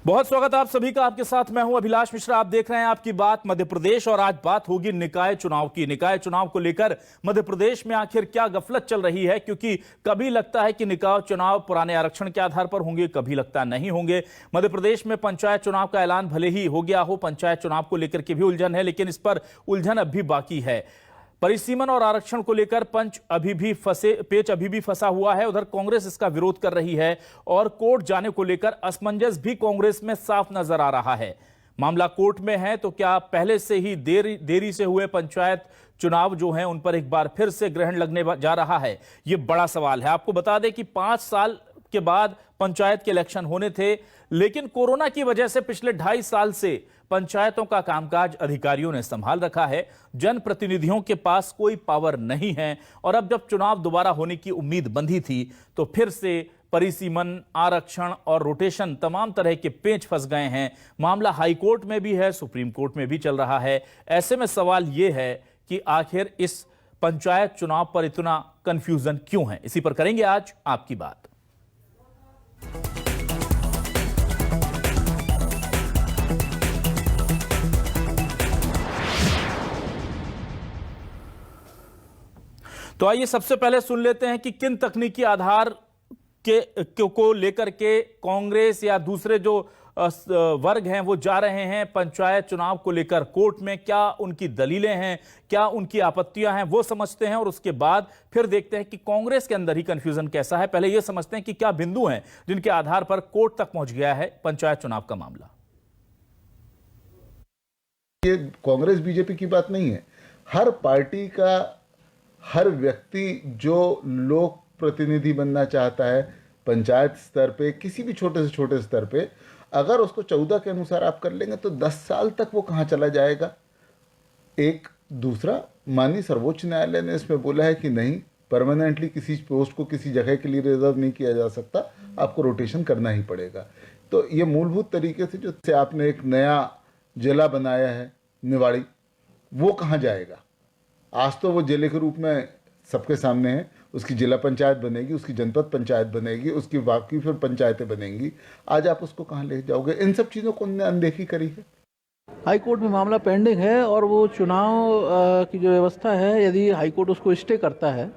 बहुत स्वागत है आप सभी का। आपके साथ मैं हूं अभिलाष मिश्रा। आप देख रहे हैं आपकी बात मध्य प्रदेश और आज बात होगी निकाय चुनाव की। निकाय चुनाव को लेकर मध्य प्रदेश में आखिर क्या गफलत चल रही है, क्योंकि कभी लगता है कि निकाय चुनाव पुराने आरक्षण के आधार पर होंगे, कभी लगता नहीं होंगे। मध्य प्रदेश में पंचायत चुनाव का ऐलान भले ही हो गया हो, पंचायत चुनाव को लेकर के भी उलझन है, लेकिन इस पर उलझन अब भी बाकी है। परिसीमन और आरक्षण को लेकर पेच अभी भी फंसा हुआ है। उधर कांग्रेस इसका विरोध कर रही है और कोर्ट जाने को लेकर असमंजस भी कांग्रेस में साफ नजर आ रहा है। मामला कोर्ट में है तो क्या पहले से ही देरी से हुए पंचायत चुनाव जो हैं उन पर एक बार फिर से ग्रहण लगने जा रहा है? ये बड़ा सवाल है। आपको बता दें कि 5 साल के बाद पंचायत के इलेक्शन होने थे, लेकिन कोरोना की वजह से पिछले 2.5 साल से पंचायतों का कामकाज अधिकारियों ने संभाल रखा है। जनप्रतिनिधियों के पास कोई पावर नहीं है और अब जब चुनाव दोबारा होने की उम्मीद बंधी थी तो फिर से परिसीमन, आरक्षण और रोटेशन तमाम तरह के पेच फंस गए हैं। मामला हाई कोर्ट में भी है, सुप्रीम कोर्ट में भी चल रहा है। ऐसे में सवाल यह है कि आखिर इस पंचायत चुनाव पर इतना कंफ्यूजन क्यों है? इसी पर करेंगे आज आपकी बात। तो आइए सबसे पहले सुन लेते हैं कि किन तकनीकी आधार को लेकर के कांग्रेस या दूसरे जो वर्ग हैं वो जा रहे हैं पंचायत चुनाव को लेकर कोर्ट में। क्या उनकी दलीलें हैं, क्या उनकी आपत्तियां हैं, वो समझते हैं और उसके बाद फिर देखते हैं कि कांग्रेस के अंदर ही कंफ्यूजन कैसा है। पहले ये समझते हैं कि क्या बिंदु हैं जिनके आधार पर कोर्ट तक पहुंच गया है पंचायत चुनाव का मामला। ये कांग्रेस बीजेपी की बात नहीं है। हर पार्टी का हर व्यक्ति जो लोक प्रतिनिधि बनना चाहता है पंचायत स्तर पे, किसी भी छोटे से छोटे स्तर पे, अगर उसको 14 के अनुसार आप कर लेंगे तो 10 साल तक वो कहाँ चला जाएगा। एक दूसरा, माननीय सर्वोच्च न्यायालय ने इसमें बोला है कि नहीं, परमानेंटली किसी पोस्ट को किसी जगह के लिए रिजर्व नहीं किया जा सकता, आपको रोटेशन करना ही पड़ेगा। तो ये मूलभूत तरीके से जो आपने एक नया जिला बनाया है निवाड़ी, वो कहाँ जाएगा? आज तो वो जिले के रूप में सबके सामने है, उसकी जिला पंचायत बनेगी, उसकी जनपद पंचायत बनेगी, उसकी बाकी फिर पंचायतें बनेंगी। आज आप उसको कहाँ ले जाओगे? इन सब चीज़ों को उन्होंने अनदेखी करी है। हाई कोर्ट में मामला पेंडिंग है और वो चुनाव की जो व्यवस्था है, यदि हाई कोर्ट उसको स्टे करता है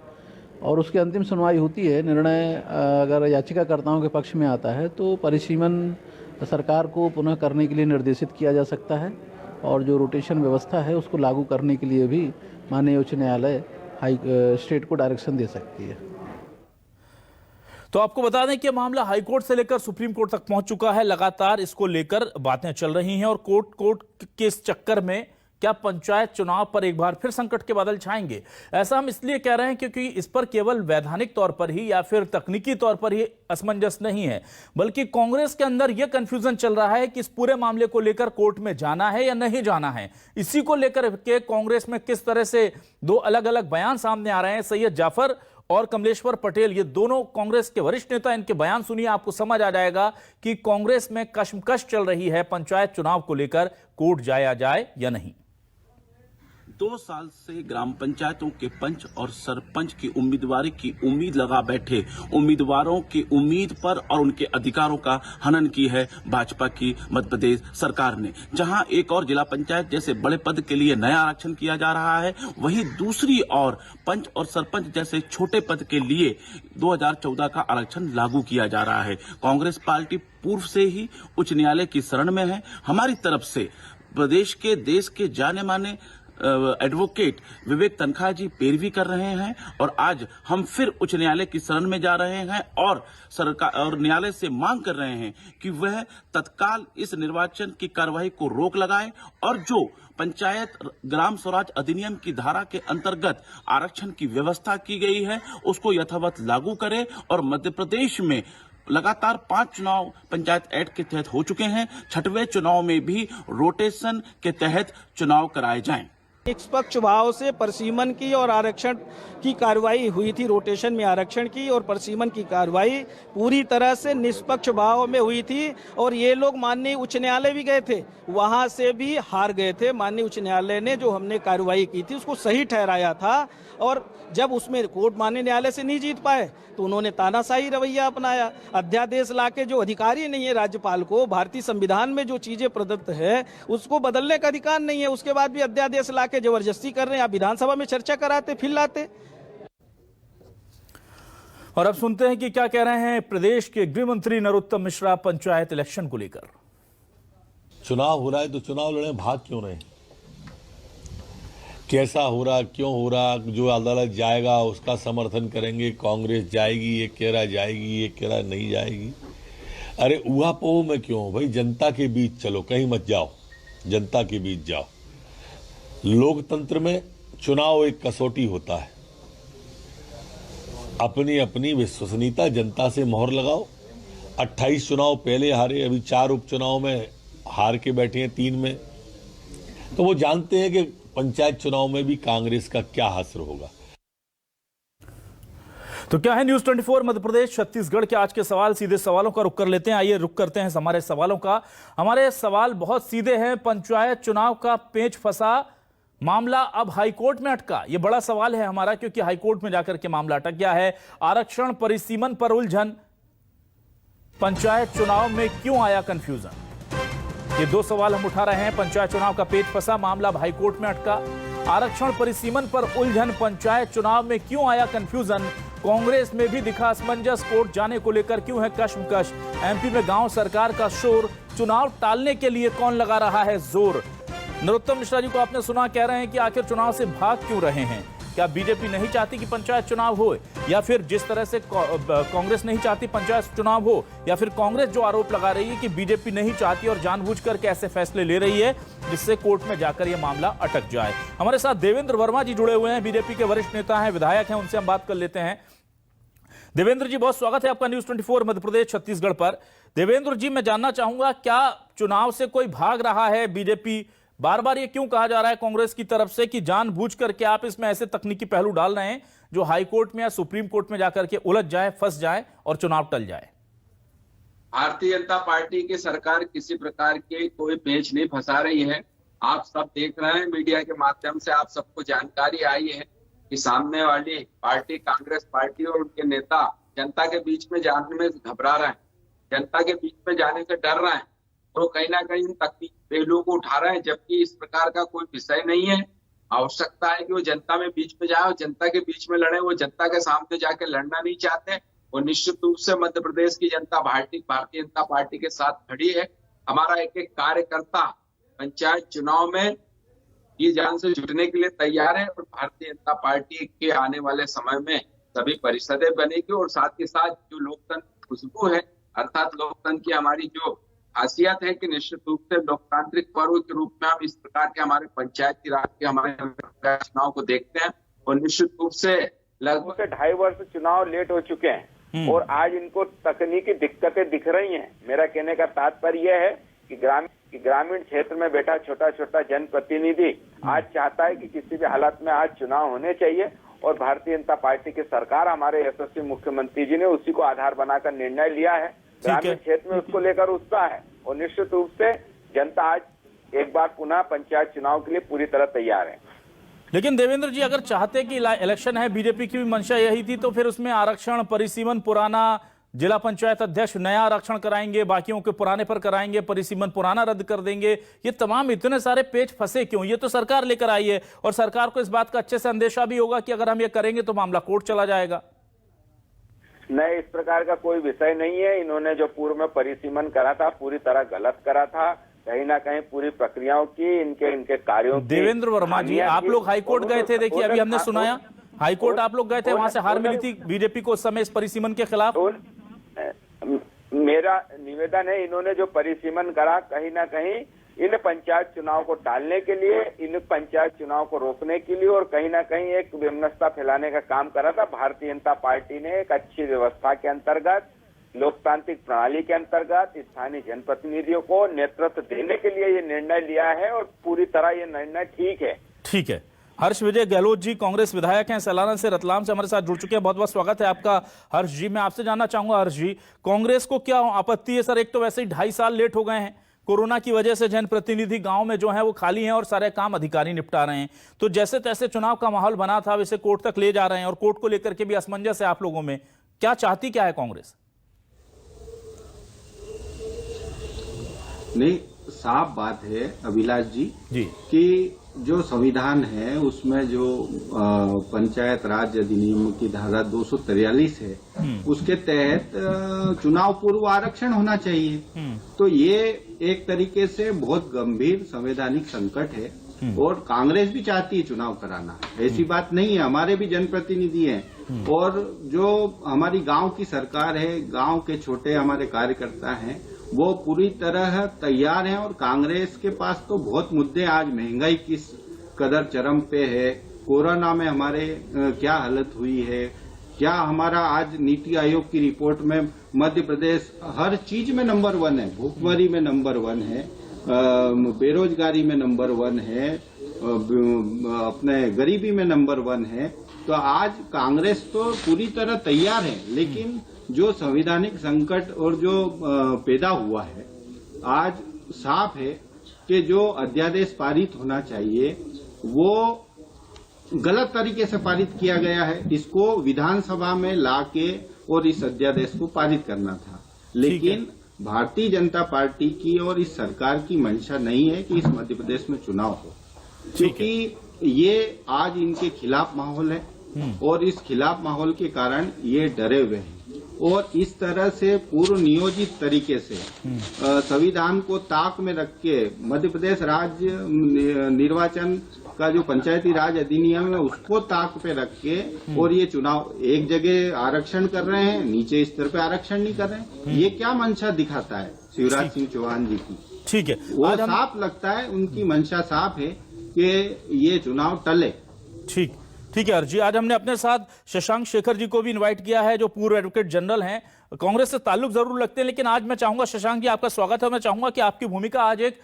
और उसकी अंतिम सुनवाई होती है, निर्णय अगर याचिकाकर्ताओं के पक्ष में आता है तो परिसीमन सरकार को पुनः करने के लिए निर्देशित किया जा सकता है और जो रोटेशन व्यवस्था है उसको लागू करने के लिए भी माननीय उच्च न्यायालय स्टेट को डायरेक्शन दे सकती है। तो आपको बता दें कि मामला हाईकोर्ट से लेकर सुप्रीम कोर्ट तक पहुंच चुका है। लगातार इसको लेकर बातें चल रही हैं और कोर्ट के इस चक्कर में क्या पंचायत चुनाव पर एक बार फिर संकट के बादल छाएंगे? ऐसा हम इसलिए कह रहे हैं क्योंकि इस पर केवल वैधानिक तौर पर ही या फिर तकनीकी तौर पर ही असमंजस नहीं है, बल्कि कांग्रेस के अंदर यह कंफ्यूजन चल रहा है कि इस पूरे मामले को लेकर कोर्ट में जाना है या नहीं जाना है। इसी को लेकर के कांग्रेस में किस तरह से 2 अलग अलग बयान सामने आ रहे हैं। सैयद जाफर और कमलेश्वर पटेल, ये दोनों कांग्रेस के वरिष्ठ नेता, इनके बयान सुनिए, आपको समझ आ जाएगा कि कांग्रेस में कशमकश चल रही है पंचायत चुनाव को लेकर, कोर्ट जाया जाए या नहीं। 2 साल से ग्राम पंचायतों के पंच और सरपंच की उम्मीदवारी की उम्मीद लगा बैठे उम्मीदवारों की उम्मीद पर और उनके अधिकारों का हनन की है भाजपा की मध्य प्रदेश सरकार ने। जहां एक और जिला पंचायत जैसे बड़े पद के लिए नया आरक्षण किया जा रहा है, वहीं दूसरी ओर पंच और सरपंच जैसे छोटे पद के लिए 2014 का आरक्षण लागू किया जा रहा है। कांग्रेस पार्टी पूर्व से ही उच्च न्यायालय की शरण में है। हमारी तरफ से प्रदेश के, देश के जाने माने एडवोकेट विवेक तनखा जी पैरवी कर रहे हैं और आज हम फिर उच्च न्यायालय की शरण में जा रहे हैं और सरकार और न्यायालय से मांग कर रहे हैं कि वह तत्काल इस निर्वाचन की कार्रवाई को रोक लगाए और जो पंचायत ग्राम स्वराज अधिनियम की धारा के अंतर्गत आरक्षण की व्यवस्था की गई है उसको यथावत लागू करे और मध्य प्रदेश में लगातार 5 चुनाव पंचायत एक्ट के तहत हो चुके हैं, 6वें चुनाव में भी रोटेशन के तहत चुनाव कराए जाएं। निष्पक्ष भाव से परिसीमन की और आरक्षण की कार्रवाई हुई थी, रोटेशन में आरक्षण की और परिसीमन की कार्रवाई पूरी तरह से निष्पक्ष भाव में हुई थी। और ये लोग माननीय उच्च न्यायालय भी गए थे, वहां से भी हार गए थे। माननीय उच्च न्यायालय ने जो हमने कार्रवाई की थी उसको सही ठहराया था, और जब उसमें कोर्ट माननीय न्यायालय से नहीं जीत पाए तो उन्होंने तानाशाही रवैया अपनाया। अध्यादेश लाके जो अधिकारी नहीं है राज्यपाल को, भारतीय संविधान में जो चीजें प्रदत्त है उसको बदलने का अधिकार नहीं है, उसके बाद भी अध्यादेश लाके जबरदस्ती कर रहे हैं। आप विधानसभा में चर्चा कराते फिर लाते। और अब सुनते हैं कि क्या कह रहे हैं प्रदेश के गृह मंत्री नरोत्तम मिश्रा पंचायत इलेक्शन को लेकर। चुनाव हो रहा है तो चुनाव लड़े, भाग क्यों रहे? कैसा हो रहा, क्यों हो रहा, जो अदालत जाएगा उसका समर्थन करेंगे। कांग्रेस जाएगी, ये कह रहा जाएगी, ये कह रहा नहीं जाएगी। अरे ऊहापोह में क्यों भाई? जनता के बीच चलो, कहीं मत जाओ, जनता के बीच जाओ। लोकतंत्र में चुनाव एक कसौटी होता है। अपनी अपनी विश्वसनीयता जनता से मोहर लगाओ। 28 चुनाव पहले हारे, अभी 4 उपचुनाव में हार के बैठे हैं, 3 में। तो वो जानते हैं कि पंचायत चुनाव में भी कांग्रेस का क्या हासिल होगा। तो क्या है न्यूज 24 मध्य प्रदेश छत्तीसगढ़ के आज के सवाल। सीधे सवालों का रुख कर लेते हैं। आइए रुख करते हैं हमारे सवालों का। हमारे सवाल बहुत सीधे हैं। पंचायत चुनाव का पेच फंसा मामला अब हाईकोर्ट में अटका, यह बड़ा सवाल है हमारा, क्योंकि हाईकोर्ट में जाकर के मामला अटक गया है। आरक्षण परिसीमन पर उलझन, पंचायत चुनाव में क्यों आया कंफ्यूजन, ये 2 सवाल हम उठा रहे हैं। पंचायत चुनाव का पेच फंसा मामला अब हाईकोर्ट में अटका, आरक्षण परिसीमन पर उलझन, पंचायत चुनाव में क्यों आया कंफ्यूजन, कांग्रेस में भी दिखा असमंजस, कोर्ट जाने को लेकर क्यों है कश्मकश, एमपी में गांव सरकार का शोर, चुनाव टालने के लिए कौन लगा रहा है जोर। नरोत्तम मिश्रा जी को आपने सुना, कह रहे हैं कि आखिर चुनाव से भाग क्यों रहे हैं। क्या बीजेपी नहीं चाहती कि पंचायत चुनाव हो, या फिर जिस तरह से कांग्रेस नहीं चाहती पंचायत चुनाव हो, या फिर कांग्रेस जो आरोप लगा रही है कि बीजेपी नहीं चाहती और जानबूझकर कैसे फैसले ले रही है जिससे कोर्ट में जाकर यह मामला अटक जाए। हमारे साथ देवेंद्र वर्मा जी जुड़े हुए हैं, बीजेपी के वरिष्ठ नेता हैं, विधायक हैं, उनसे हम बात कर लेते हैं। देवेंद्र जी, बहुत स्वागत है आपका न्यूज 24 मध्य प्रदेश छत्तीसगढ़ पर। देवेंद्र जी, मैं जानना चाहूंगा, क्या चुनाव से कोई भाग रहा है बीजेपी? बार बार ये क्यों कहा जा रहा है कांग्रेस की तरफ से कि जानबूझकर के आप इसमें ऐसे तकनीकी पहलू डाल रहे हैं जो हाईकोर्ट में या सुप्रीम कोर्ट में जाकर के उलझ जाए, फंस जाए और चुनाव टल जाए? भारतीय जनता पार्टी की सरकार किसी प्रकार के कोई पेच नहीं फंसा रही है। आप सब देख रहे हैं, मीडिया के माध्यम से आप सबको जानकारी आई है कि सामने वाली पार्टी कांग्रेस पार्टी और उनके नेता जनता के बीच में जाने में घबरा रहे हैं, जनता के बीच में जाने से डर रहे हैं, तो कहीं ना कहीं तकनीकी पहलुओं को उठा रहे हैं, जबकि इस प्रकार का कोई विषय नहीं है। आवश्यकता है कि वो जनता में बीच में जाए और जनता के बीच में लड़े। वो जनता के सामने जाके लड़ना नहीं चाहते, और निश्चित रूप से मध्य प्रदेश की जनता भारतीय जनता पार्टी के साथ खड़ी है। हमारा एक एक कार्यकर्ता पंचायत चुनाव में ये जान से जुटने के लिए तैयार है, और भारतीय जनता पार्टी के आने वाले समय में सभी परिषदें बनेगी, और साथ ही साथ जो लोकतंत्र की खुशबू है, अर्थात लोकतंत्र की हमारी जो खासियत है कि निश्चित रूप से लोकतांत्रिक पर्व के रूप में हम इस प्रकार के हमारे पंचायती राज के हमारे चुनाव को देखते हैं। और निश्चित रूप से लगभग 2.5 वर्ष चुनाव लेट हो चुके हैं और आज इनको तकनीकी दिक्कतें दिख रही हैं। मेरा कहने का तात्पर्य यह है कि ग्रामीण क्षेत्र में बैठा छोटा छोटा जनप्रतिनिधि आज चाहता है कि किसी भी हालत में आज चुनाव होने चाहिए, और भारतीय जनता पार्टी की सरकार, हमारे यशस्वी मुख्यमंत्री जी ने उसी को आधार बनाकर निर्णय लिया है। ग्रामीण क्षेत्र में उसको लेकर उत्साह है, और निश्चित रूप से जनता आज एक बार पुनः पंचायत चुनाव के लिए पूरी तरह तैयार है। लेकिन देवेंद्र जी, अगर चाहते कि इलेक्शन है, बीजेपी की भी मंशा यही थी, तो फिर उसमें आरक्षण परिसीमन, पुराना जिला पंचायत अध्यक्ष नया आरक्षण कराएंगे, बाकियों के पुराने पर कराएंगे, परिसीमन पुराना रद्द कर देंगे, ये तमाम इतने सारे पेच फंसे क्यों? ये तो सरकार लेकर आई है, और सरकार को इस बात का अच्छे से अंदेशा भी होगा कि अगर हम ये करेंगे तो मामला कोर्ट चला जाएगा। नहीं, इस प्रकार का कोई विषय नहीं है। इन्होंने जो पूर्व में परिसीमन करा था पूरी तरह गलत करा था, कहीं ना कहीं पूरी प्रक्रियाओं की, इनके कार्यों की। देवेंद्र वर्मा जी, आप लोग हाईकोर्ट गए थे, देखिए अभी हमने सुनाया, हाईकोर्ट आप लोग गए थे, वहां से हार मिली थी बीजेपी को उस समय इस परिसीमन के खिलाफ। मेरा निवेदन है, इन्होंने जो परिसीमन करा कहीं ना कहीं इन पंचायत चुनाव को टालने के लिए, इन पंचायत चुनाव को रोकने के लिए, और कहीं ना कहीं एक विमनस्ता फैलाने का काम करा था। भारतीय जनता पार्टी ने एक अच्छी व्यवस्था के अंतर्गत, लोकतांत्रिक प्रणाली के अंतर्गत स्थानीय जनप्रतिनिधियों को नेतृत्व देने के लिए ये निर्णय लिया है, और पूरी तरह ये निर्णय ठीक है। ठीक है। हर्ष विजय गहलोत जी कांग्रेस विधायक हैं, सैलाना से, रतलाम से हमारे साथ जुड़ चुके हैं। बहुत बहुत स्वागत है आपका हर्ष जी। मैं आपसे जानना चाहूंगा हर्ष जी, कांग्रेस को क्या आपत्ति है सर? एक तो वैसे ही 2.5 साल लेट हो गए हैं, कोरोना की वजह से जनप्रतिनिधि गांव में जो है वो खाली हैं और सारे काम अधिकारी निपटा रहे हैं। तो जैसे तैसे चुनाव का माहौल बना था, वैसे कोर्ट तक ले जा रहे हैं और कोर्ट को लेकर के भी असमंजस है आप लोगों में। क्या चाहती क्या है कांग्रेस? नहीं, साफ बात है अभिलाष जी जी कि जो संविधान है उसमें जो पंचायत राज अधिनियम की धारा 243 है उसके तहत चुनाव पूर्व आरक्षण होना चाहिए। तो ये एक तरीके से बहुत गंभीर संवैधानिक संकट है और कांग्रेस भी चाहती है चुनाव कराना, ऐसी बात नहीं है। हमारे भी जनप्रतिनिधि हैं और जो हमारी गांव की सरकार है, गांव के छोटे हमारे कार्यकर्ता हैं, वो पूरी तरह तैयार हैं। और कांग्रेस के पास तो बहुत मुद्दे, आज महंगाई किस कदर चरम पे है, कोरोना में हमारे क्या हालत हुई है, क्या हमारा आज नीति आयोग की रिपोर्ट में मध्य प्रदेश हर चीज में नंबर 1 है, भूखमरी में नंबर 1 है, बेरोजगारी में नंबर 1 है, अपने गरीबी में नंबर 1 है। तो आज कांग्रेस तो पूरी तरह तैयार है, लेकिन जो संवैधानिक संकट और जो पैदा हुआ है, आज साफ है कि जो अध्यादेश पारित होना चाहिए वो गलत तरीके से पारित किया गया है। इसको विधानसभा में लाके और इस अध्यादेश को पारित करना था, लेकिन भारतीय जनता पार्टी की और इस सरकार की मंशा नहीं है कि इस मध्य प्रदेश में चुनाव हो, क्योंकि ये आज इनके खिलाफ माहौल है और इस खिलाफ माहौल के कारण ये डरे हुए हैं। और इस तरह से पूर्व नियोजित तरीके से संविधान को ताक में रख के मध्य प्रदेश राज्य निर्वाचन का जो पंचायती राज अधिनियम है उसको ताक पे रख के और ये चुनाव एक जगह आरक्षण कर रहे हैं, नीचे स्तर पे आरक्षण नहीं कर रहे हैं। ये क्या मंशा दिखाता है शिवराज सिंह चौहान जी की? ठीक है, वो साफ लगता है, उनकी मंशा साफ है कि ये चुनाव टले। ठीक है हर्ष जी। आज हमने अपने साथ शशांक शेखर जी को भी इनवाइट किया है, जो पूर्व एडवोकेट जनरल हैं, कांग्रेस से ताल्लुक जरूर लगते हैं, लेकिन आज मैं चाहूंगा शशांक जी, आपका स्वागत है। मैं चाहूंगा कि आपकी भूमिका आज एक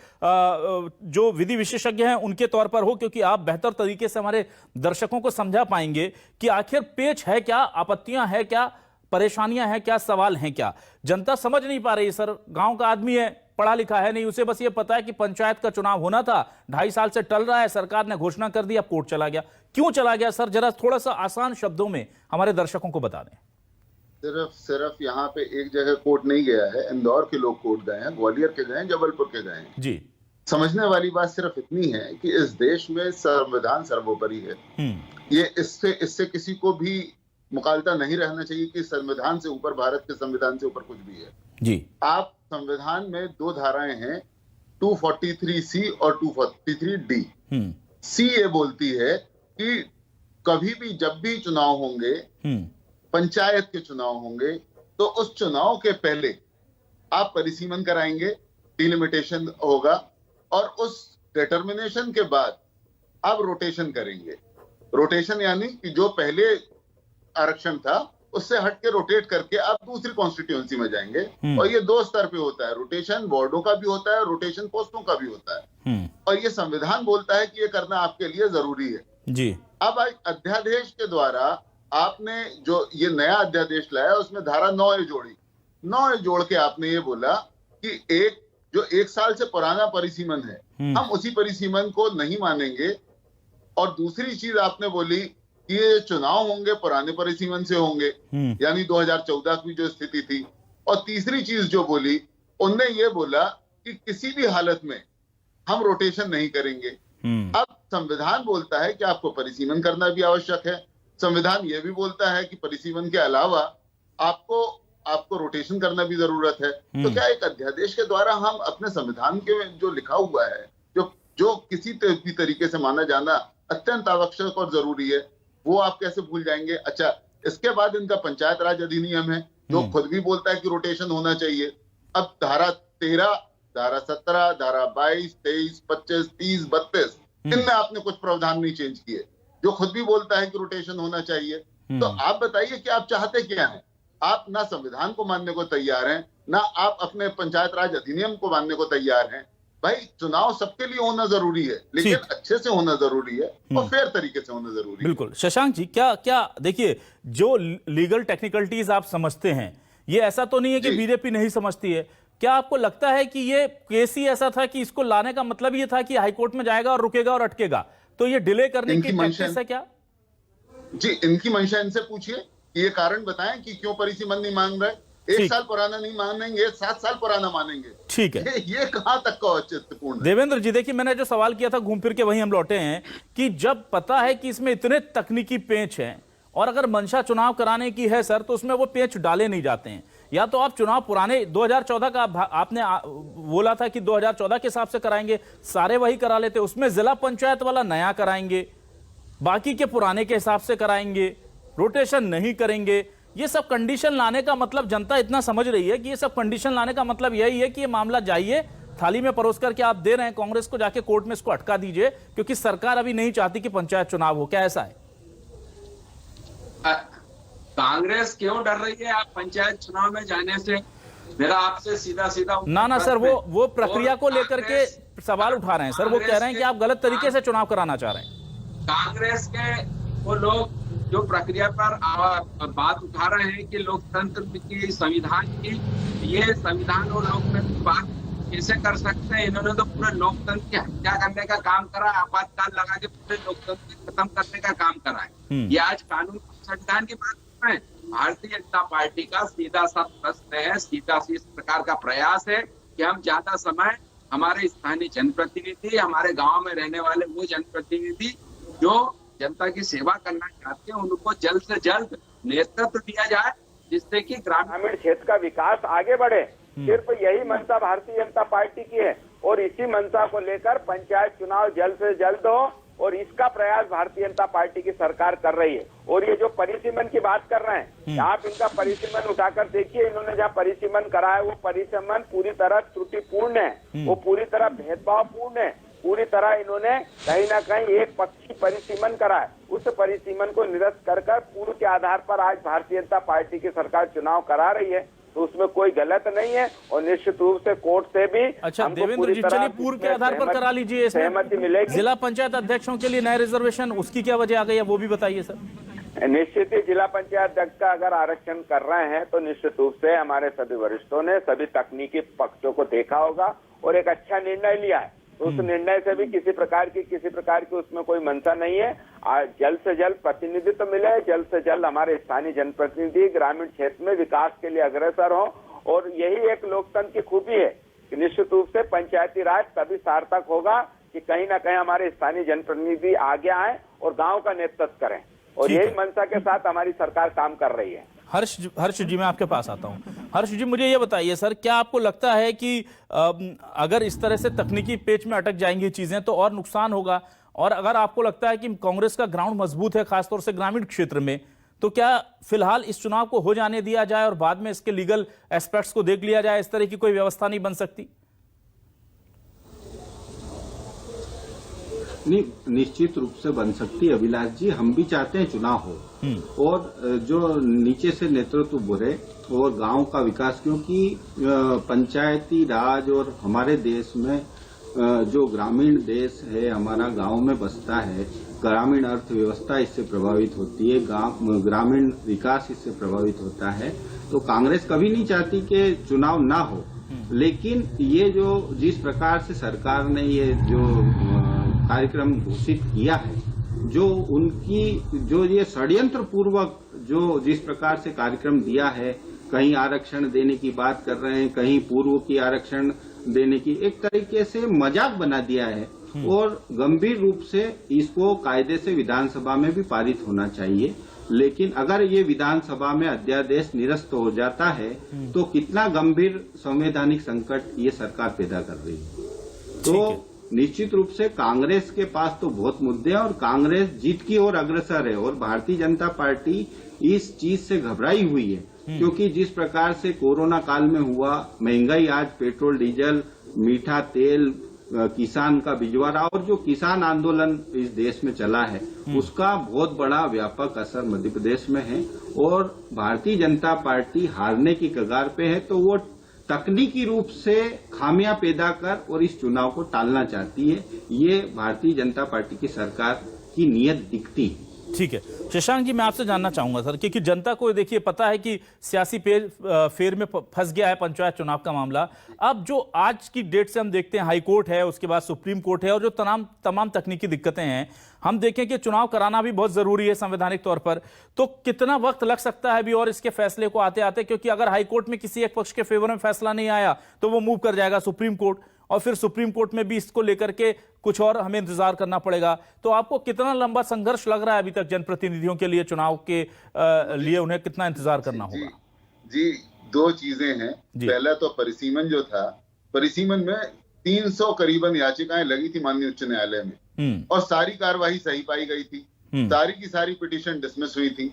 जो विधि विशेषज्ञ हैं उनके तौर पर हो, क्योंकि आप बेहतर तरीके से हमारे दर्शकों को समझा पाएंगे कि आखिर पेच है क्या, आपत्तियां हैं क्या, परेशानियां हैं क्या, सवाल हैं क्या। जनता समझ नहीं पा रही सर, गांव का आदमी है, पढ़ा लिखा है नहीं, उसे बस ये पता है कि पंचायत का चुनाव होना था, 2.5 साल से टल रहा है, सरकार ने घोषणा कर दी, अब कोर्ट चला गया। क्यों चला गया सर? जरा थोड़ा सा आसान शब्दों में हमारे दर्शकों को बता दें। सिर्फ यहाँ पे एक जगह कोर्ट नहीं गया है, इंदौर के लोग कोर्ट गए हैं, ग्वालियर के गए हैं, जबलपुर के गए हैं जी। समझने वाली बात सिर्फ इतनी है कि इस देश में संविधान सर्वोपरि है। ये इससे किसी को भी मुकालता नहीं रहना चाहिए कि संविधान से ऊपर, भारत के संविधान से ऊपर कुछ भी है जी। आप संविधान में 2 धाराएं हैं, 243C और 243D। सी ये बोलती है कि कभी भी जब भी चुनाव होंगे, पंचायत के चुनाव होंगे, तो उस चुनाव के पहले आप परिसीमन कराएंगे, डिलिमिटेशन होगा और उस डिटर्मिनेशन के बाद आप रोटेशन करेंगे। रोटेशन यानी कि जो पहले आरक्षण था उससे हट के रोटेट करके आप दूसरी कॉन्स्टिट्यूएंसी में जाएंगे। और ये 2 स्तर पे होता है, रोटेशन वार्डों का भी होता है, रोटेशन पोस्टों का भी होता है। और ये संविधान बोलता है कि ये करना आपके लिए जरूरी है जी। अब अध्यादेश के द्वारा आपने जो ये नया अध्यादेश लाया उसमें धारा 9A जोड़ी, 9A जोड़ के आपने ये बोला कि जो 1 साल से पुराना परिसीमन है हम उसी परिसीमन को नहीं मानेंगे। और दूसरी चीज आपने बोली कि ये चुनाव होंगे पुराने परिसीमन से होंगे, यानी 2014 की जो स्थिति थी। और तीसरी चीज जो बोली, उनने ये बोला कि किसी भी हालत में हम रोटेशन नहीं करेंगे। अब संविधान बोलता है कि आपको परिसीमन करना भी आवश्यक है, संविधान ये भी बोलता है कि परिसीमन के अलावा आपको रोटेशन करना भी जरूरत है। तो क्या एक अध्यादेश के द्वारा हम अपने संविधान के जो लिखा हुआ है, जो किसी भी तरीके से माना जाना अत्यंत आवश्यक और जरूरी है, वो आप कैसे भूल जाएंगे? अच्छा, इसके बाद इनका पंचायत राज अधिनियम है जो खुद भी बोलता है कि रोटेशन होना चाहिए। अब धारा 13, धारा 17, धारा 22, 23, 25, 30, 32 इनमें आपने कुछ प्रावधान नहीं चेंज किए, जो खुद भी बोलता है कि रोटेशन होना चाहिए। तो आप बताइए कि आप चाहते क्या हैं? आप ना संविधान को मानने को तैयार हैं, ना आप अपने पंचायत राज अधिनियम को मानने को तैयार हैं। भाई चुनाव सबके लिए होना जरूरी है, लेकिन अच्छे से होना जरूरी है और फेयर तरीके से होना जरूरी है। बिल्कुल। शशांक जी, क्या देखिए, जो लीगल टेक्निकलिटीज आप समझते हैं, ये ऐसा तो नहीं है कि बीजेपी नहीं समझती है। क्या आपको लगता है कि ये केस ही ऐसा था कि इसको लाने का मतलब ये था कि हाईकोर्ट में जाएगा और रुकेगा और अटकेगा, तो ये डिले करने की प्रैक्टिस है क्या? जी, इनकी मंशा इनसे पूछिए, ये कारण बताएं कि क्यों परिसीमन नहीं मांग रहे। 1 साल पुराना नहीं मानेंगे, 7 साल पुराना मानेंगे। ठीक है, ये कहां तक का औचित्यपूर्ण है? देवेंद्र जी, देखिए, मैंने जो सवाल किया था घूम फिर के वहीं हम लौटे हैं कि जब पता है कि इसमें इतने तकनीकी पेंच हैं और अगर मंशा चुनाव कराने की है सर, तो उसमें वो पेंच डाले नहीं जाते हैं। या तो आप चुनाव पुराने 2014 का आपने बोला था कि 2014 के हिसाब से कराएंगे, सारे वही करा लेते, उसमें जिला पंचायत वाला नया कराएंगे, बाकी के पुराने के हिसाब से कराएंगे, रोटेशन नहीं करेंगे। ये सब कंडीशन लाने का मतलब जनता इतना समझ रही है कि ये सब कंडीशन लाने का मतलब यही है कि ये मामला जाइए थाली में परोस करके आप दे रहे हैं कांग्रेस को, जाके कोर्ट में इसको अटका दीजिए, क्योंकि सरकार अभी नहीं चाहती कि पंचायत चुनाव हो। क्या ऐसा है? कांग्रेस क्यों डर रही है आप पंचायत चुनाव में जाने से? मेरा आपसे सीधा ना सर, वो प्रक्रिया को लेकर के सवाल उठा रहे हैं सर। वो कह रहे हैं कि आप गलत तरीके से चुनाव कराना चाह रहे हैं। कांग्रेस के वो लोग जो प्रक्रिया पर बात उठा रहे हैं कि लोकतंत्र की, संविधान की, ये संविधान और लोकतंत्र की बात कैसे कर सकते हैं? इन्होंने तो पूरे लोकतंत्र की हत्या करने का काम करा, आपातकाल लगा के पूरे लोकतंत्र को खत्म करने का काम करा है। ये आज कानून संविधान की बात कर रहे हैं। भारतीय जनता पार्टी का सीधा सा प्रश्न है, सीधा सी इस प्रकार का प्रयास है कि हम ज्यादा समय हमारे स्थानीय जनप्रतिनिधि, हमारे गाँव में रहने वाले वो जनप्रतिनिधि जो जनता की सेवा करना चाहते हैं, उनको जल्द से जल्द नेतृत्व दिया जाए, जिससे कि ग्रामीण क्षेत्र का विकास आगे बढ़े। सिर्फ यही मंशा भारतीय जनता पार्टी की है और इसी मंशा को लेकर पंचायत चुनाव जल्द से जल्द हो, और इसका प्रयास भारतीय जनता पार्टी की सरकार कर रही है। और ये जो परिसीमन की बात कर रहे हैं, आप इनका परिसीमन उठाकर देखिए, इन्होंने जहाँ परिसीमन करा है वो परिसीमन पूरी तरह त्रुटिपूर्ण है, वो पूरी तरह भेदभावपूर्ण है, पूरी तरह इन्होंने कहीं ना कहीं एक पक्षी परिसीमन करा है। उस परिसीमन को निरस्त कर पूर्व के आधार पर आज भारतीय जनता पार्टी की सरकार चुनाव करा रही है, तो उसमें कोई गलत नहीं है। और निश्चित रूप से कोर्ट से भी अच्छा देवेंद्र जी, चलिए पूर्व के आधार पर करा लीजिए, सहमति मिलेगी। जिला पंचायत अध्यक्षों के लिए नए रिजर्वेशन, उसकी क्या वजह आ गई है, वो भी बताइए सर। निश्चित ही जिला पंचायत अध्यक्ष का अगर आरक्षण कर रहे हैं तो निश्चित रूप से हमारे सभी वरिष्ठों ने सभी तकनीकी पक्षों को देखा होगा और एक अच्छा निर्णय लिया है। तो उस निर्णय से भी किसी प्रकार की उसमें कोई मंशा नहीं है। जल्द से जल्द प्रतिनिधित्व मिले, जल्द से जल्द हमारे स्थानीय जनप्रतिनिधि ग्रामीण क्षेत्र में विकास के लिए अग्रसर हो, और यही एक लोकतंत्र की खूबी है कि निश्चित रूप से पंचायती राज तभी सार्थक होगा कि कहीं ना कहीं हमारे स्थानीय जनप्रतिनिधि आगे आए और गांव का नेतृत्व करें, और यही मंशा के साथ हमारी सरकार काम कर रही है। हर्ष जी, मैं आपके पास आता हूं। हर्ष जी, मुझे ये बताइए सर, क्या आपको लगता है कि अगर इस तरह से तकनीकी पेच में अटक जाएंगी चीजें तो और नुकसान होगा, और अगर आपको लगता है कि कांग्रेस का ग्राउंड मजबूत है खासतौर से ग्रामीण क्षेत्र में, तो क्या फिलहाल इस चुनाव को हो जाने दिया जाए और बाद में इसके लीगल एस्पेक्ट्स को देख लिया जाए? इस तरह की कोई व्यवस्था नहीं बन सकती? नहीं, निश्चित रूप से बन सकती है अभिलाष जी। हम भी चाहते हैं चुनाव हो और जो नीचे से नेतृत्व बढ़े और गांव का विकास, क्योंकि पंचायती राज और हमारे देश में जो ग्रामीण देश है हमारा, गांव में बसता है, ग्रामीण अर्थव्यवस्था इससे प्रभावित होती है, ग्रामीण विकास इससे प्रभावित होता है। तो कांग्रेस कभी नहीं चाहती कि चुनाव ना हो, लेकिन ये जो जिस प्रकार से सरकार ने ये जो कार्यक्रम घोषित किया है, जो उनकी जो ये षड्यंत्र पूर्वक जो जिस प्रकार से कार्यक्रम दिया है, कहीं आरक्षण देने की बात कर रहे हैं, कहीं पूर्व की आरक्षण देने की, एक तरीके से मजाक बना दिया है, और गंभीर रूप से इसको कायदे से विधानसभा में भी पारित होना चाहिए। लेकिन अगर ये विधानसभा में अध्यादेश निरस्त हो जाता है तो कितना गंभीर संवैधानिक संकट ये सरकार पैदा कर रही है। तो निश्चित रूप से कांग्रेस के पास तो बहुत मुद्दे हैं और कांग्रेस जीत की ओर अग्रसर है, और भारतीय जनता पार्टी इस चीज से घबराई हुई है, क्योंकि जिस प्रकार से कोरोना काल में हुआ, महंगाई आज पेट्रोल डीजल, मीठा तेल, किसान का बिजवारा और जो किसान आंदोलन इस देश में चला है, उसका बहुत बड़ा व्यापक असर मध्य प्रदेश में है, और भारतीय जनता पार्टी हारने की कगार पे है। तो वो तकनीकी रूप से खामियां पैदा कर और इस चुनाव को टालना चाहती है। ये भारतीय जनता पार्टी की सरकार की नीयत दिखती है। ठीक है शशांक जी, मैं आपसे जानना चाहूंगा सर, क्योंकि जनता को देखिए पता है कि सियासी फेर में फंस गया है पंचायत चुनाव का मामला। अब जो आज की डेट से हम देखते हैं हाई कोर्ट है, उसके बाद सुप्रीम कोर्ट है, और जो तमाम तकनीकी दिक्कतें हैं, हम देखें कि चुनाव कराना भी बहुत जरूरी है संवैधानिक तौर पर, तो कितना वक्त लग सकता है अभी और इसके फैसले को आते आते? क्योंकि अगर हाई कोर्ट में किसी एक पक्ष के फेवर में फैसला नहीं आया तो वो मूव कर जाएगा सुप्रीम कोर्ट, और फिर सुप्रीम कोर्ट में भी इसको लेकर के कुछ और हमें इंतजार करना पड़ेगा। तो आपको कितना लंबा संघर्ष लग रहा है अभी तक जनप्रतिनिधियों के लिए, चुनाव के लिए उन्हें कितना इंतजार करना होगा? जी, दो चीजें हैं। पहला तो परिसीमन जो था, परिसीमन में 300 करीबन याचिकाएं लगी थी माननीय उच्च न्यायालय में, और सारी कार्यवाही सही पाई गई थी। सारी की सारी पिटीशन डिसमिस हुई थी।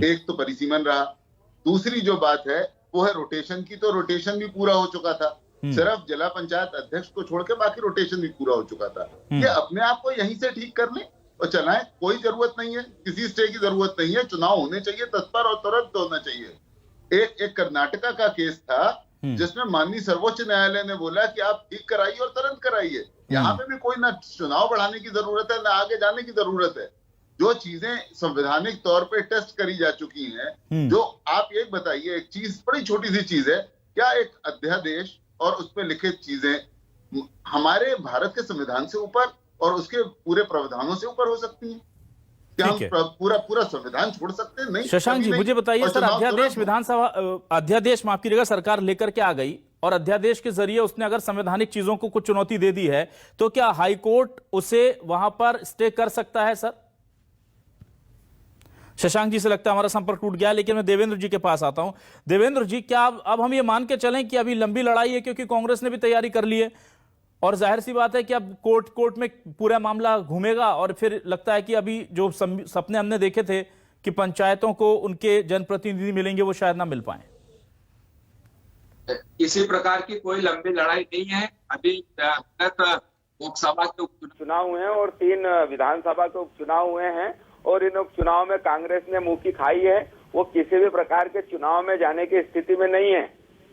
एक तो परिसीमन रहा। दूसरी जो बात है वो है रोटेशन की, तो रोटेशन भी पूरा हो चुका था। सिर्फ जिला पंचायत अध्यक्ष को छोड़ के बाकी रोटेशन भी पूरा हो चुका था। ये अपने आप को यहीं से ठीक कर ले और चलाएं, कोई जरूरत नहीं है, किसी स्टे की जरूरत नहीं है। चुनाव होने चाहिए, तत्पर और तुरंत होना चाहिए। एक कर्नाटका का केस था जिसमें माननीय सर्वोच्च न्यायालय ने बोला कि आप ठीक कराइए और तुरंत कराइए। यहाँ पे भी कोई ना चुनाव बढ़ाने की जरूरत है, ना आगे जाने की जरूरत है। जो चीजें संवैधानिक तौर पे टेस्ट करी जा चुकी हैं, जो आप एक बताइए, एक चीज बड़ी छोटी सी चीज है, क्या एक अध्यादेश और उसमें लिखित चीजें हमारे भारत के संविधान से ऊपर और उसके पूरे प्रावधानों से ऊपर हो सकती हैं? क्या हम पूरा संविधान छोड़ सकते हैं? नहीं। शशांक जी, मुझे बताइए सर, अध्यादेश विधानसभा अध्यादेश माफ कीजिएगा सरकार लेकर के आ गई, और अध्यादेश के जरिए उसने अगर संवैधानिक चीजों को कुछ चुनौती दे दी है, तो क्या हाईकोर्ट उसे वहां पर स्टे कर सकता है सर? शशांक जी से लगता है हमारा संपर्क टूट गया, लेकिन मैं देवेंद्र जी के पास आता हूं। देवेंद्र जी, क्या अब हम ये मान के चलें कि अभी लंबी लड़ाई है, क्योंकि कांग्रेस ने भी तैयारी कर ली है, और जाहिर सी बात है कि अब कोर्ट में पूरा मामला घूमेगा, और फिर लगता है कि अभी जो सपने हमने देखे थे कि पंचायतों को उनके जनप्रतिनिधि मिलेंगे, वो शायद ना मिल पाए। किसी प्रकार की कोई लंबी लड़ाई नहीं है। अभी लोकसभा के उपचुनाव हुए हैं और 3 विधानसभा के उपचुनाव हुए हैं, और इन उपचुनाव में कांग्रेस ने मुंह की खाई है। वो किसी भी प्रकार के चुनाव में जाने की स्थिति में नहीं है,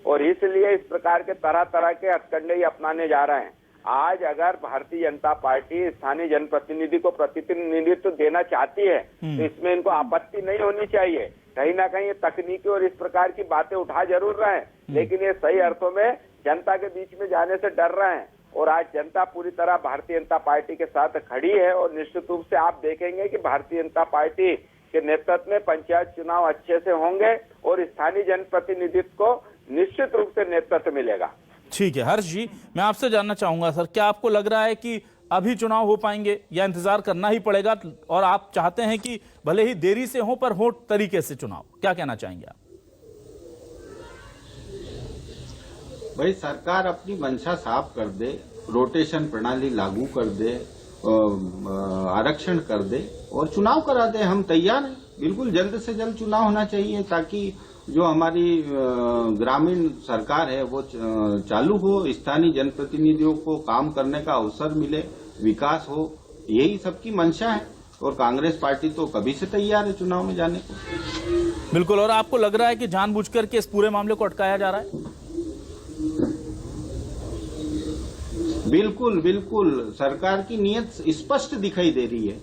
और इसलिए इस प्रकार के तरह तरह के हथकंडे ही अपनाने जा रहे हैं। आज अगर भारतीय जनता पार्टी स्थानीय जनप्रतिनिधि को प्रतिनिधित्व देना चाहती है, तो इसमें इनको आपत्ति नहीं होनी चाहिए। कहीं ना कहीं ये तकनीकी और इस प्रकार की बातें उठा जरूर रहे हैं, लेकिन ये सही अर्थों में जनता के बीच में जाने से डर रहे हैं। और आज जनता पूरी तरह भारतीय जनता पार्टी के साथ खड़ी है, और निश्चित रूप से आप देखेंगे कि भारतीय जनता पार्टी के नेतृत्व में पंचायत चुनाव अच्छे से होंगे और स्थानीय जनप्रतिनिधित्व को निश्चित रूप से नेतृत्व मिलेगा। ठीक है हर्ष जी, मैं आपसे जानना चाहूंगा सर, क्या आपको लग रहा है कि अभी चुनाव हो पाएंगे या इंतजार करना ही पड़ेगा, और आप चाहते हैं कि भले ही देरी से हो पर हो तरीके से चुनाव? क्या कहना चाहेंगे आप? भाई, सरकार अपनी मंशा साफ कर दे, रोटेशन प्रणाली लागू कर दे, आरक्षण कर दे और चुनाव करा दे। हम तैयार हैं, बिल्कुल जल्द से जल्द चुनाव होना चाहिए, ताकि जो हमारी ग्रामीण सरकार है वो चालू हो, स्थानीय जनप्रतिनिधियों को काम करने का अवसर मिले, विकास हो। यही सबकी मंशा है, और कांग्रेस पार्टी तो कभी से तैयार है चुनाव में जाने को। बिल्कुल। और आपको लग रहा है कि जानबूझकर के इस पूरे मामले को अटकाया जा रहा है? बिल्कुल बिल्कुल, सरकार की नीयत स्पष्ट दिखाई दे रही है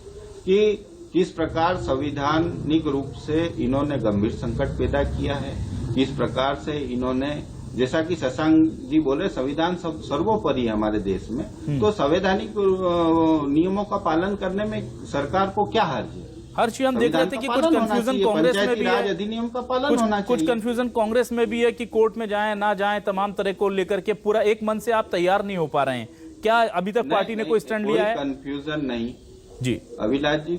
कि किस प्रकार संवैधानिक रूप से इन्होंने गंभीर संकट पैदा किया है, किस प्रकार से इन्होंने, जैसा कि शशांक जी बोले, संविधान सर्वोपरि है हमारे देश में, तो संवैधानिक नियमों का पालन करने में सरकार को क्या हर्ज है? हर्ष जी, हम देख रहे थे कि कुछ कंफ्यूजन कांग्रेस में भी है, अधिनियम का पालन होना चाहिए। कुछ कंफ्यूजन कांग्रेस में भी है कि कोर्ट में जाएं ना जाएं, तमाम तरह को लेकर के पूरा एक मन से आप तैयार नहीं हो पा रहे हैं। क्या अभी तक पार्टी ने कोई स्टैंड लिया है? कंफ्यूजन नहीं जी अभिलाष जी,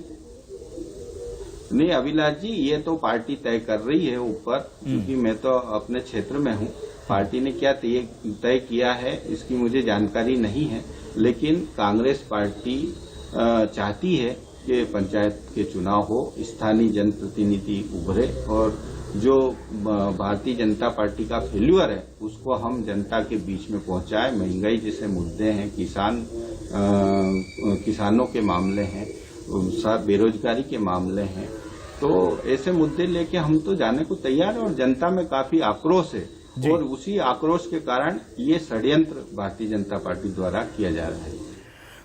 नहीं अभिलाष जी, ये तो पार्टी तय कर रही है ऊपर, क्योंकि मैं तो अपने क्षेत्र में हूँ। पार्टी ने क्या तय किया है इसकी मुझे जानकारी नहीं है, लेकिन कांग्रेस पार्टी चाहती है कि पंचायत के चुनाव हो, स्थानीय जनप्रतिनिधि उभरे, और जो भारतीय जनता पार्टी का फेल्यूर है उसको हम जनता के बीच में पहुंचाए। महंगाई जैसे मुद्दे हैं, किसानों के मामले हैं, बेरोजगारी के मामले हैं, तो ऐसे मुद्दे लेके हम तो जाने को तैयार है। और जनता में काफी आक्रोश है, और उसी आक्रोश के कारण ये षड्यंत्र भारतीय जनता पार्टी द्वारा किया जा रहा है।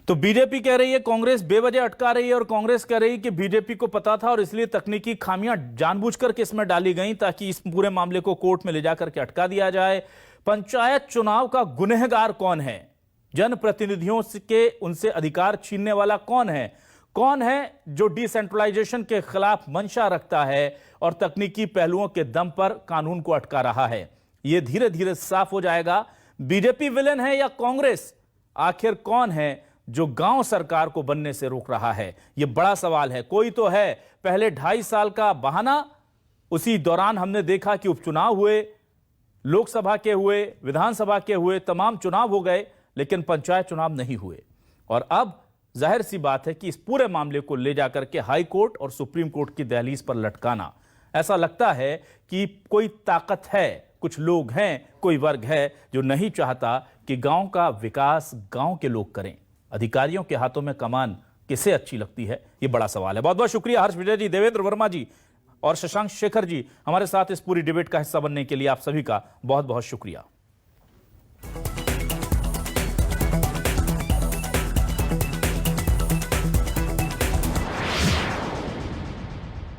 तो बीजेपी कह रही है कांग्रेस बेवजह अटका रही है, और कांग्रेस कह रही है कि बीजेपी को पता था और इसलिए तकनीकी खामियां जानबूझकर के इसमें डाली गई ताकि इस पूरे मामले को कोर्ट में ले जाकर के अटका दिया जाए। पंचायत चुनाव का गुनहगार कौन है? जनप्रतिनिधियों के उनसे अधिकार छीनने वाला कौन है? कौन है जो डिसेंट्रलाइजेशन के खिलाफ मंशा रखता है और तकनीकी पहलुओं के दम पर कानून को अटका रहा है? यह धीरे धीरे साफ हो जाएगा। बीजेपी विलेन है या कांग्रेस? आखिर कौन है जो गांव सरकार को बनने से रोक रहा है? यह बड़ा सवाल है। कोई तो है। पहले 2.5 साल का बहाना, उसी दौरान हमने देखा कि उपचुनाव हुए, लोकसभा के हुए, विधानसभा के हुए, तमाम चुनाव हो गए, लेकिन पंचायत चुनाव नहीं हुए। और अब जाहिर सी बात है कि इस पूरे मामले को ले जाकर के हाई कोर्ट और सुप्रीम कोर्ट की दहलीज पर लटकाना, ऐसा लगता है कि कोई ताकत है, कुछ लोग हैं, कोई वर्ग है जो नहीं चाहता कि गांव का विकास गांव के लोग करें। अधिकारियों के हाथों में कमान किसे अच्छी लगती है, यह बड़ा सवाल है। बहुत बहुत शुक्रिया हर्ष विजय जी, देवेंद्र वर्मा जी और शशांक शेखर जी, हमारे साथ इस पूरी डिबेट का हिस्सा बनने के लिए आप सभी का बहुत बहुत शुक्रिया।